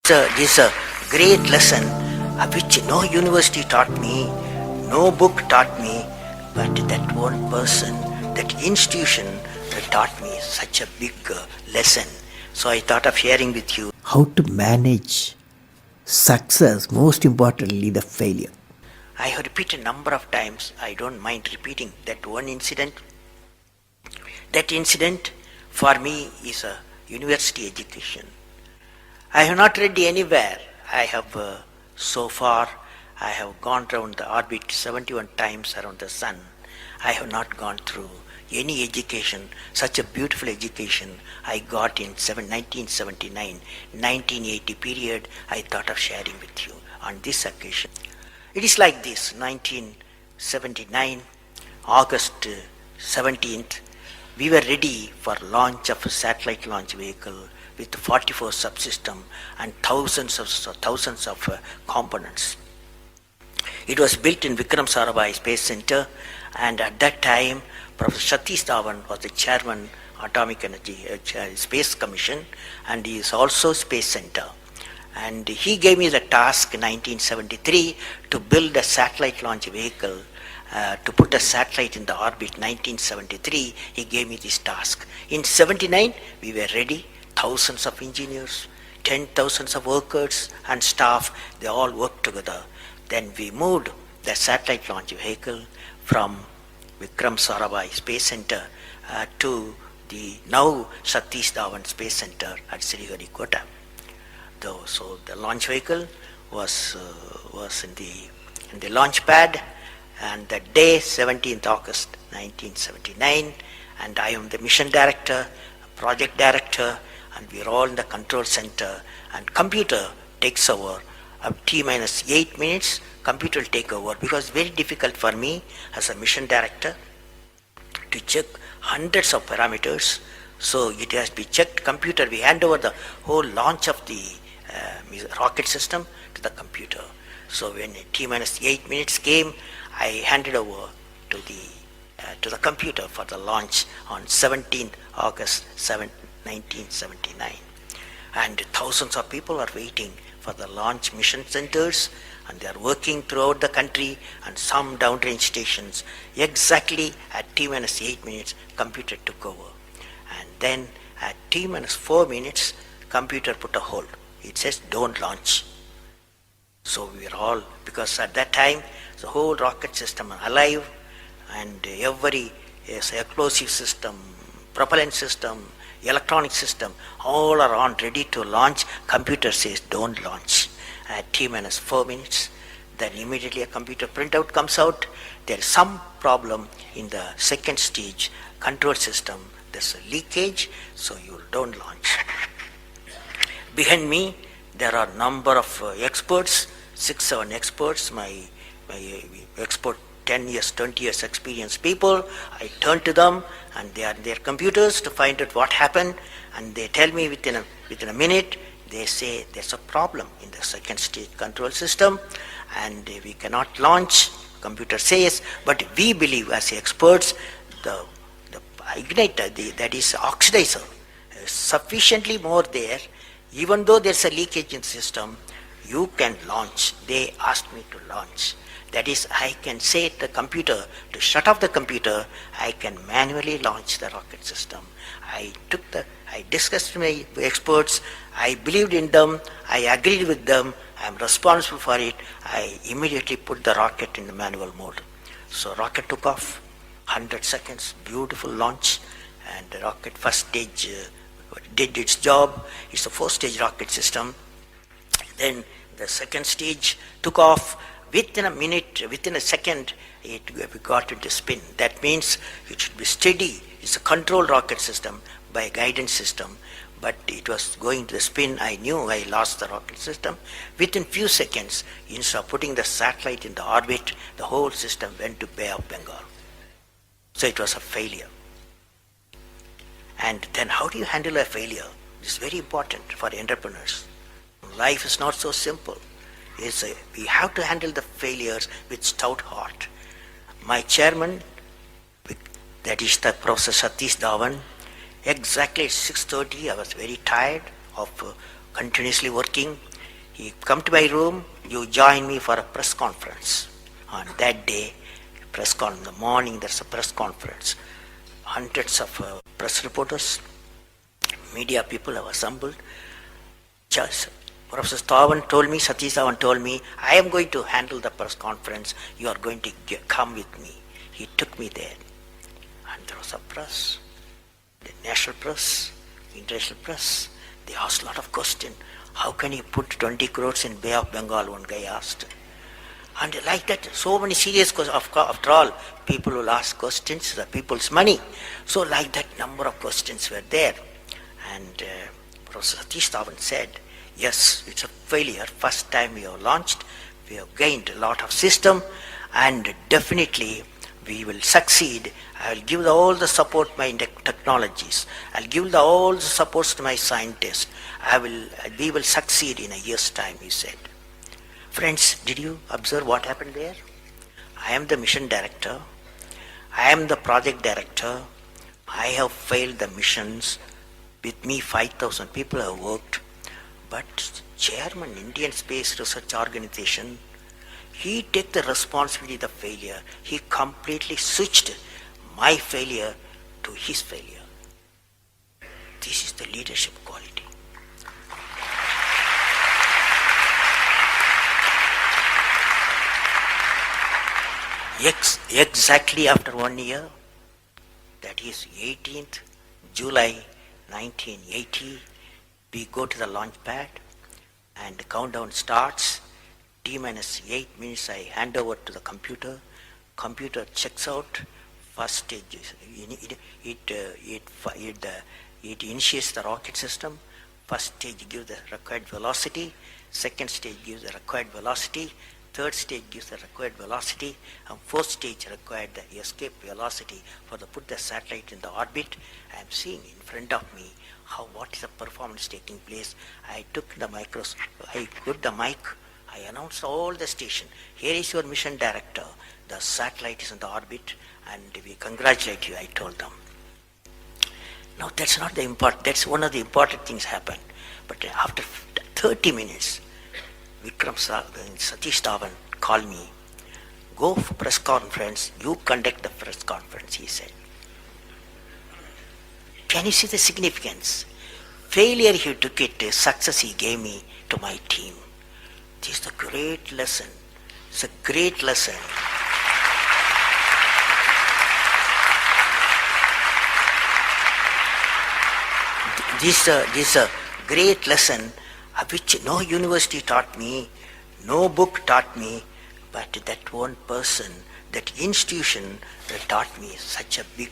This is a great lesson which no university taught me, no book taught me, but that one person, that institution taught me such a big lesson. So I thought of sharing with you how to manage success, most importantly, the failure. I have repeated a number of times, I don't mind repeating that one incident. That incident for me is a university education. I have not read anywhere. I have so far, I have gone around the orbit 71 times around the sun. I have not gone through any education, such a beautiful education I got in 1979, 1980 period. I thought of sharing with you on this occasion. It is like this, 1979, August 17th, we were ready for launch of a satellite launch vehicle with 44 subsystem and thousands of components. It was built in Vikram Sarabhai Space Center, and at that time, Professor Satish Dhawan was the chairman Atomic Energy Space Commission, and he is also Space Center. And he gave me the task in 1973 to build a satellite launch vehicle, to put a satellite in the orbit. 1973, he gave me this task. In 79, we were ready. Thousands of engineers, 10,000 of workers and staff, they all worked together. Then we moved the satellite launch vehicle from Vikram Sarabhai Space Center to the now Satish Dhawan Space Center at Sriharikota. So the launch vehicle was in the launch pad, and that day, 17th August 1979, and I am the mission director, project director, and we are all in the control center, and computer takes over. T minus 8 minutes, computer will take over, because it's very difficult for me as a mission director to check hundreds of parameters. So it has to be checked. Computer, we hand over the whole launch of the rocket system to the computer. So when T minus 8 minutes came, I handed over to the computer for the launch on 17th August 1979. And thousands of people are waiting for the launch mission centers, and they are working throughout the country and some downrange stations. Exactly at T minus 8 minutes, computer took over. And then at T minus 4 minutes, computer put a hold. It says don't launch. So we are all, because at that time, the whole rocket system are alive, and every explosive system, propellant system, electronic system, all are on, ready to launch. Computer says don't launch. At T minus 4 minutes, then immediately a computer printout comes out. There is some problem in the second stage control system. There's a leakage, so you don't launch. Behind me, there are number of experts, 6-7 experts, my expert 10 years, 20 years experienced people. I turn to them, and they are in their computers to find out what happened, and they tell me within a minute. They say there's a problem in the second stage control system, and we cannot launch. Computer says, but we believe as experts, the igniter, that is oxidizer, is sufficiently more there. Even though there's a leakage in the system, you can launch. They asked me to launch. That is, I can say to the computer to shut off the computer. I can manually launch the rocket system. I discussed with my experts. I believed in them. I agreed with them. I am responsible for it. I immediately put the rocket in the manual mode. So rocket took off, 100 seconds, beautiful launch, and the rocket first stage did its job. It's a 4-stage rocket system. Then the second stage took off. Within a minute, within a second, we got into spin. That means it should be steady. It's a controlled rocket system by a guidance system, but it was going to the spin. I knew I lost the rocket system. Within few seconds, instead of putting the satellite in the orbit, the whole system went to Bay of Bengal. So it was a failure. And then how do you handle a failure? It's very important for entrepreneurs. Life is not so simple. We have to handle the failures with stout heart. My chairman, that is the Professor Satish Dhawan, exactly at 6:30, I was very tired of continuously working. You come to my room, you join me for a press conference. On that day, in the morning, there's a press conference. Hundreds of press reporters, media people have assembled. Just Professor Satish Dhawan told me, I am going to handle the press conference. You are going to come with me. He took me there. And there was a press, the national press, international press. They asked a lot of questions. How can you put 20 crores in Bay of Bengal? One guy asked. And like that, so many serious questions. After all, people will ask questions, the people's money. So like that, number of questions were there. And Professor Satish Dhawan said, yes, it's a failure. First time we have launched, we have gained a lot of system, and definitely we will succeed. I will give all the support my technologies. I'll give all the supports to my scientists. We will succeed in a year's time, he said. Friends, did you observe what happened there? I am the mission director. I am the project director. I have failed the missions. With me, 5,000 people have worked. But chairman, Indian Space Research Organization, he took the responsibility of the failure. He completely switched my failure to his failure. This is the leadership quality. Exactly after 1 year, that is 18th July 1980, we go to the launch pad and the countdown starts. T-minus 8 minutes I hand over to the computer. Computer checks out. First stage, it initiates the rocket system. First stage gives the required velocity. Second stage gives the required velocity. Third stage gives the required velocity, and fourth stage required the escape velocity for the put the satellite in the orbit. I am seeing in front of me what is the performance taking place. I took the I put the mic, I announced all the station. Here is your mission director. The satellite is in the orbit, and we congratulate you, I told them. Now that's not the important, that's one of the important things happened. But after 30 minutes, Satish Dhawan called me, go for press conference, you conduct the press conference, he said. Can you see the significance? Failure he took it, success he gave me to my team. This is a great lesson. It's a great lesson. This is a great lesson which no university taught me, no book taught me, but that one person, that institution that taught me such a big